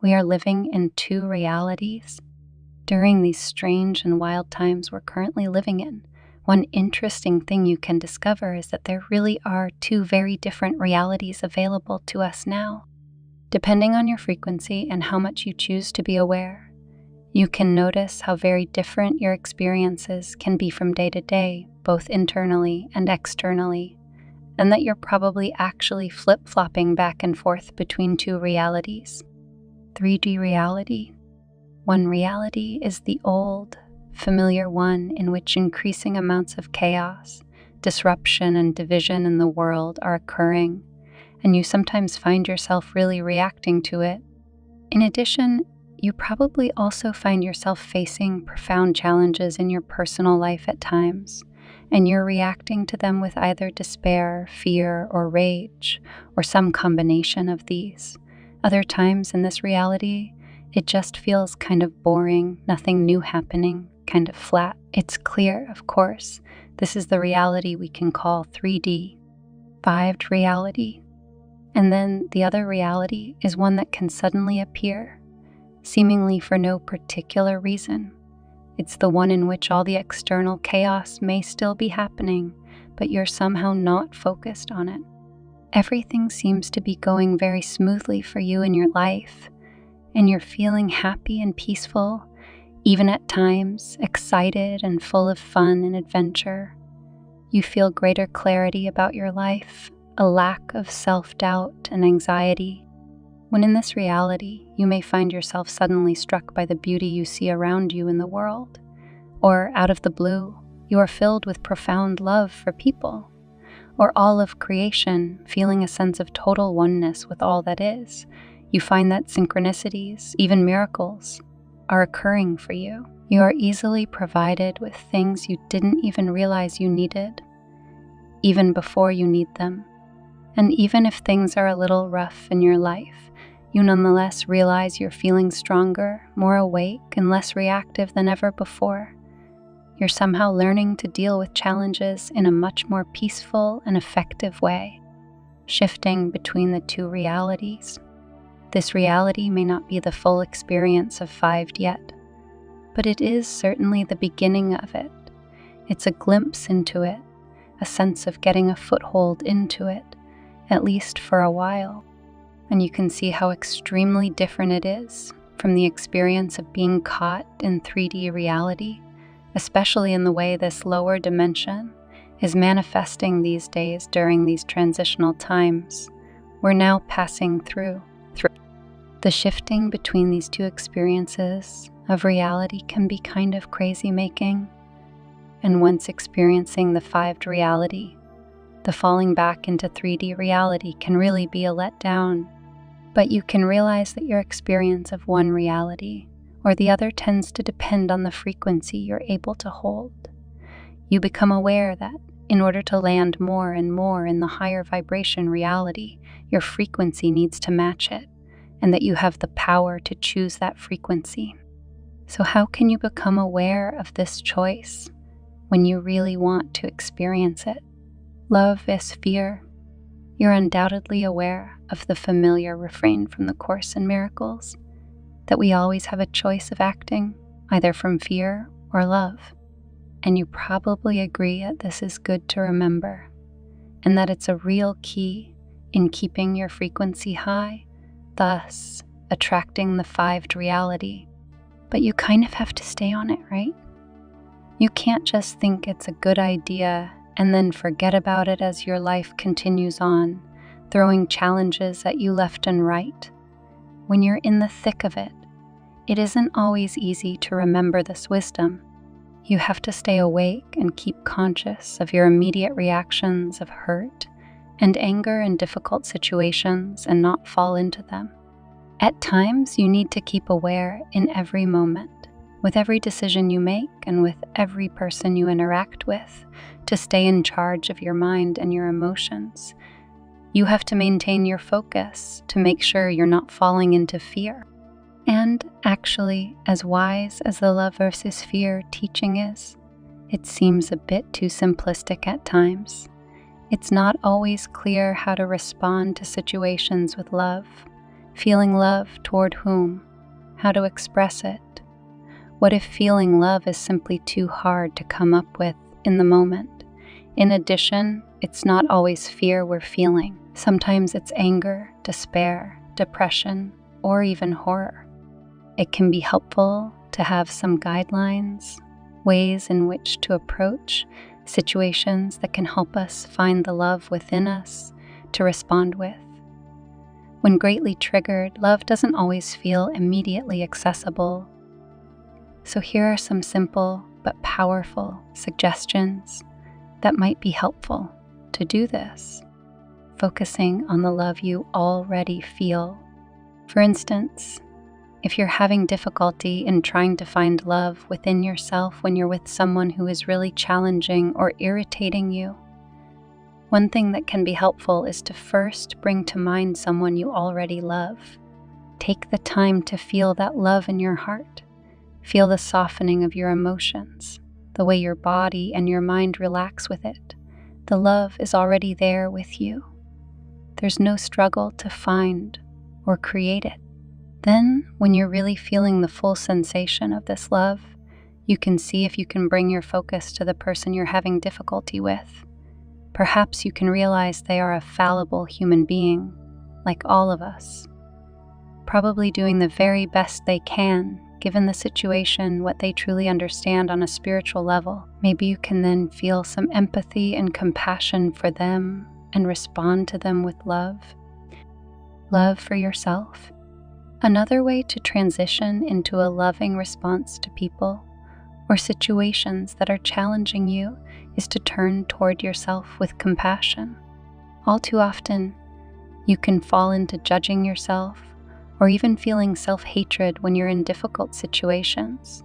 we are living in two realities. During these strange and wild times we're currently living in, one interesting thing you can discover is that there really are two very different realities available to us now. Depending on your frequency and how much you choose to be aware, you can notice how very different your experiences can be from day to day, both internally and externally, and that you're probably actually flip-flopping back and forth between two realities. 3D reality. One reality is the old, familiar one in which increasing amounts of chaos, disruption, and division in the world are occurring, and you sometimes find yourself really reacting to it. In addition, you probably also find yourself facing profound challenges in your personal life at times, and you're reacting to them with either despair, fear, or rage, or some combination of these. Other times in this reality, it just feels kind of boring, nothing new happening, kind of flat. It's clear, of course, this is the reality we can call 3D, 5D reality. And then the other reality is one that can suddenly appear, seemingly for no particular reason. It's the one in which all the external chaos may still be happening, but you're somehow not focused on it. Everything seems to be going very smoothly for you in your life, and you're feeling happy and peaceful, even at times excited and full of fun and adventure. You feel greater clarity about your life, a lack of self-doubt and anxiety. When in this reality, you may find yourself suddenly struck by the beauty you see around you in the world, or out of the blue, you are filled with profound love for people, or all of creation, feeling a sense of total oneness with all that is. You find that synchronicities, even miracles, are occurring for you. You are easily provided with things you didn't even realize you needed, even before you need them. And even if things are a little rough in your life, you nonetheless realize you're feeling stronger, more awake, and less reactive than ever before. You're somehow learning to deal with challenges in a much more peaceful and effective way, shifting between the two realities. This reality may not be the full experience of 5D yet, but it is certainly the beginning of it. It's a glimpse into it, a sense of getting a foothold into it, at least for a while. And you can see how extremely different it is from the experience of being caught in 3D reality, especially in the way this lower dimension is manifesting these days during these transitional times we're now passing through. The shifting between these two experiences of reality can be kind of crazy making, and once experiencing the 5D reality, the falling back into 3D reality can really be a letdown. But you can realize that your experience of one reality or the other tends to depend on the frequency you're able to hold. You become aware that in order to land more and more in the higher vibration reality, your frequency needs to match it, and that you have the power to choose that frequency. So how can you become aware of this choice when you really want to experience it? Love is fear. You're undoubtedly aware of the familiar refrain from the Course in Miracles, that we always have a choice of acting, either from fear or love. And you probably agree that this is good to remember, and that it's a real key in keeping your frequency high, thus attracting the 5D reality. But you kind of have to stay on it, right? You can't just think it's a good idea and then forget about it as your life continues on, throwing challenges at you left and right. When you're in the thick of it, it isn't always easy to remember this wisdom. You have to stay awake and keep conscious of your immediate reactions of hurt and anger in difficult situations and not fall into them. At times, you need to keep aware in every moment, with every decision you make and with every person you interact with, to stay in charge of your mind and your emotions. You have to maintain your focus to make sure you're not falling into fear. And actually, as wise as the love versus fear teaching is, it seems a bit too simplistic at times. It's not always clear how to respond to situations with love, Feeling love toward whom? How to express it? What if feeling love is simply too hard to come up with in the moment? In addition, it's not always fear we're feeling. Sometimes it's anger, despair, depression, or even horror. It can be helpful to have some guidelines, ways in which to approach situations that can help us find the love within us to respond with. When greatly triggered, love doesn't always feel immediately accessible. So here are some simple but powerful suggestions that might be helpful to do this, focusing on the love you already feel. For instance, if you're having difficulty in trying to find love within yourself when you're with someone who is really challenging or irritating you, one thing that can be helpful is to first bring to mind someone you already love. Take the time to feel that love in your heart. Feel the softening of your emotions, the way your body and your mind relax with it. The love is already there with you. There's no struggle to find or create it. Then, when you're really feeling the full sensation of this love, you can see if you can bring your focus to the person you're having difficulty with. Perhaps you can realize they are a fallible human being, like all of us, probably doing the very best they can, given the situation, what they truly understand on a spiritual level. Maybe you can then feel some empathy and compassion for them and respond to them with love. Love for yourself. Another way to transition into a loving response to people or situations that are challenging you is to turn toward yourself with compassion. All too often, you can fall into judging yourself or even feeling self-hatred when you're in difficult situations.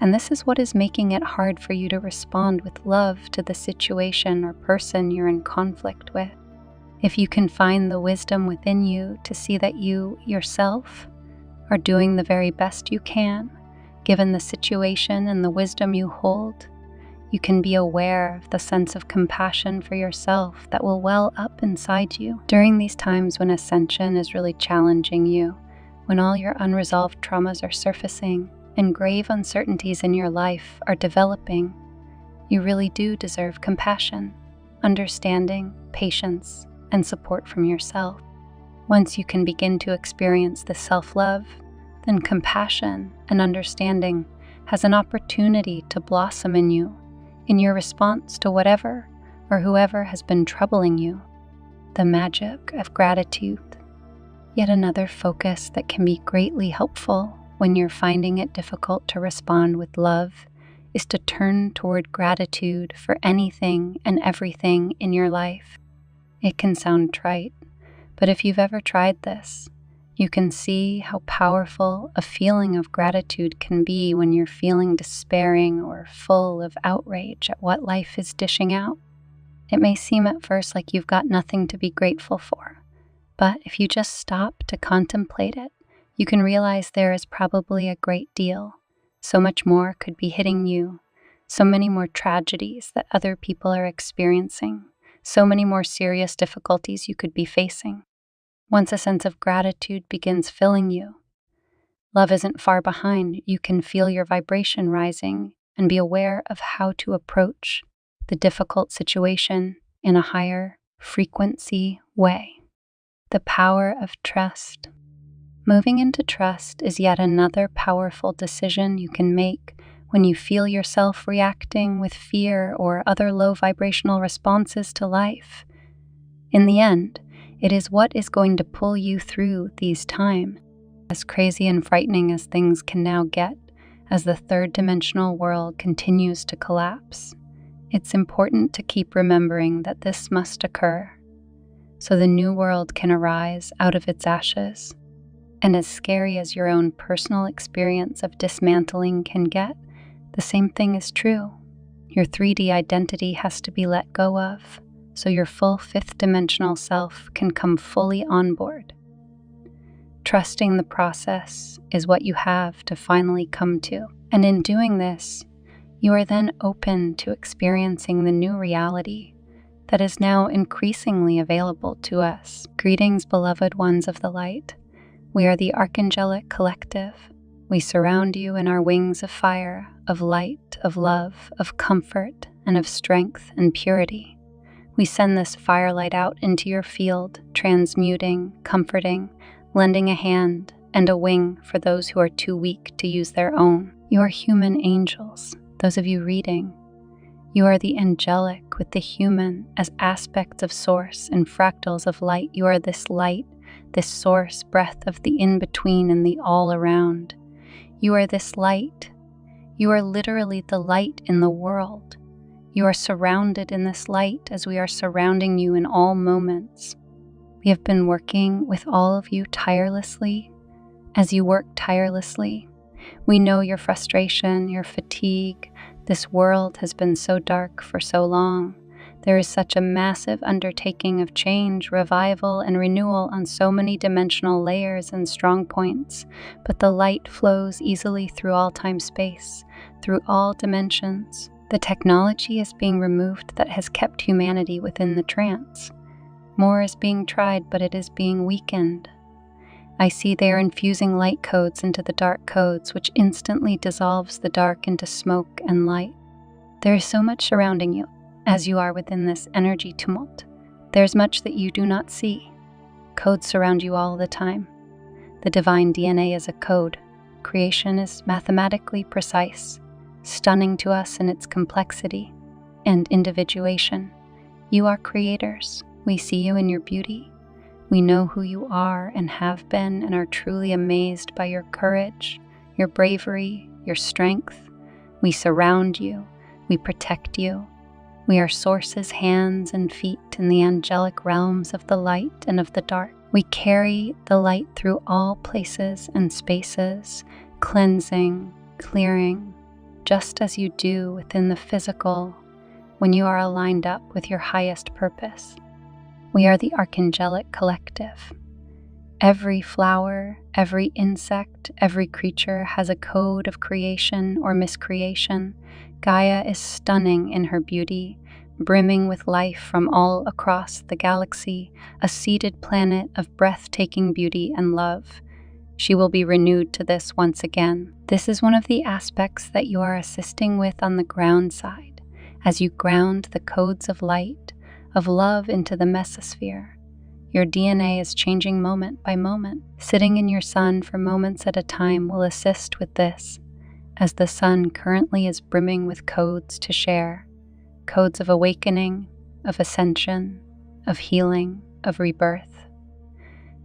And this is what is making it hard for you to respond with love to the situation or person you're in conflict with. If you can find the wisdom within you to see that you, yourself, are doing the very best you can, given the situation and the wisdom you hold, you can be aware of the sense of compassion for yourself that will well up inside you. During these times when ascension is really challenging you, when all your unresolved traumas are surfacing and grave uncertainties in your life are developing, you really do deserve compassion, understanding, patience, and support from yourself. Once you can begin to experience this self-love, then compassion and understanding has an opportunity to blossom in you, in your response to whatever or whoever has been troubling you. The magic of gratitude. Yet another focus that can be greatly helpful when you're finding it difficult to respond with love is to turn toward gratitude for anything and everything in your life. It can sound trite, but if you've ever tried this, you can see how powerful a feeling of gratitude can be when you're feeling despairing or full of outrage at what life is dishing out. It may seem at first like you've got nothing to be grateful for, but if you just stop to contemplate it, you can realize there is probably a great deal. So much more could be hitting you, so many more tragedies that other people are experiencing, so many more serious difficulties you could be facing. Once a sense of gratitude begins filling you, love isn't far behind. You can feel your vibration rising and be aware of how to approach the difficult situation in a higher frequency way. The power of trust. Moving into trust is yet another powerful decision you can make when you feel yourself reacting with fear or other low vibrational responses to life. In the end, it is what is going to pull you through these times. As crazy and frightening as things can now get, as the third-dimensional world continues to collapse, it's important to keep remembering that this must occur, so the new world can arise out of its ashes. And as scary as your own personal experience of dismantling can get, the same thing is true. Your 3D identity has to be let go of, so your full fifth-dimensional self can come fully on board. Trusting the process is what you have to finally come to. And in doing this, you are then open to experiencing the new reality that is now increasingly available to us. Greetings, beloved ones of the light. We are the Archangelic Collective. We surround you in our wings of fire, of light, of love, of comfort, and of strength and purity. We send this firelight out into your field, transmuting, comforting, lending a hand and a wing for those who are too weak to use their own. You are human angels, those of you reading. You are the angelic with the human as aspects of source and fractals of light. You are this light, this source, breath of the in-between and the all-around. You are this light. You are literally the light in the world. You are surrounded in this light as we are surrounding you in all moments. We have been working with all of you tirelessly. As you work tirelessly, we know your frustration, your fatigue. This world has been so dark for so long. There is such a massive undertaking of change, revival, and renewal on so many dimensional layers and strong points, but the light flows easily through all time-space, through all dimensions. The technology is being removed that has kept humanity within the trance. More is being tried, but it is being weakened. I see they are infusing light codes into the dark codes, which instantly dissolves the dark into smoke and light. There is so much surrounding you. As you are within this energy tumult, there's much that you do not see. Codes surround you all the time. The divine DNA is a code. Creation is mathematically precise, stunning to us in its complexity and individuation. You are creators. We see you in your beauty. We know who you are and have been and are truly amazed by your courage, your bravery, your strength. We surround you. We protect you. We are Source's hands and feet in the angelic realms of the light and of the dark. We carry the light through all places and spaces, cleansing, clearing, just as you do within the physical when you are aligned up with your highest purpose. We are the Archangelic Collective. Every flower, every insect, every creature has a code of creation or miscreation. Gaia is stunning in her beauty, brimming with life from all across the galaxy, a seeded planet of breathtaking beauty and love. She will be renewed to this once again. This is one of the aspects that you are assisting with on the ground side, as you ground the codes of light, of love into the mesosphere. Your DNA is changing moment by moment. Sitting in your sun for moments at a time will assist with this, as the sun currently is brimming with codes to share. Codes of awakening, of ascension, of healing, of rebirth.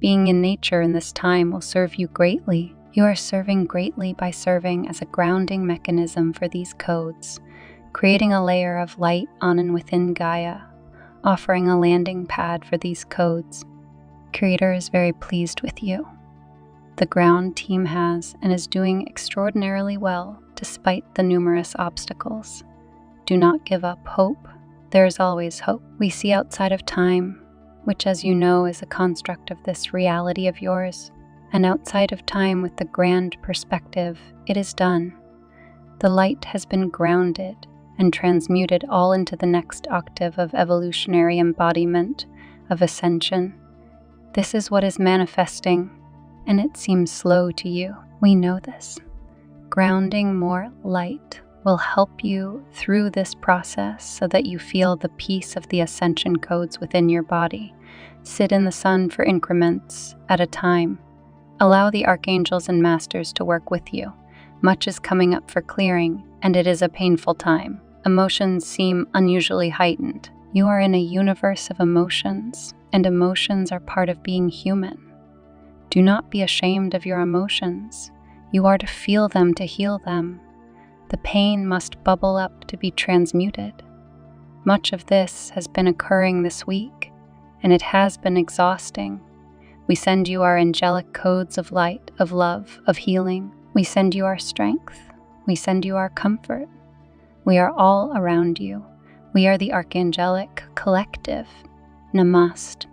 Being in nature in this time will serve you greatly. You are serving greatly by serving as a grounding mechanism for these codes, creating a layer of light on and within Gaia, offering a landing pad for these codes. Creator is very pleased with you. The ground team has and is doing extraordinarily well despite the numerous obstacles. Do not give up hope. There is always hope. We see outside of time, which as you know is a construct of this reality of yours, and outside of time with the grand perspective, it is done. The light has been grounded and transmuted all into the next octave of evolutionary embodiment, of ascension. This is what is manifesting, and it seems slow to you. We know this. Grounding more light will help you through this process so that you feel the peace of the ascension codes within your body. Sit in the sun for increments at a time. Allow the archangels and masters to work with you. Much is coming up for clearing, and it is a painful time. Emotions seem unusually heightened. You are in a universe of emotions, and emotions are part of being human. Do not be ashamed of your emotions. You are to feel them to heal them. The pain must bubble up to be transmuted. Much of this has been occurring this week, and it has been exhausting. We send you our angelic codes of light, of love, of healing. We send you our strength. We send you our comfort. We are all around you. We are the Archangelic Collective. Namaste.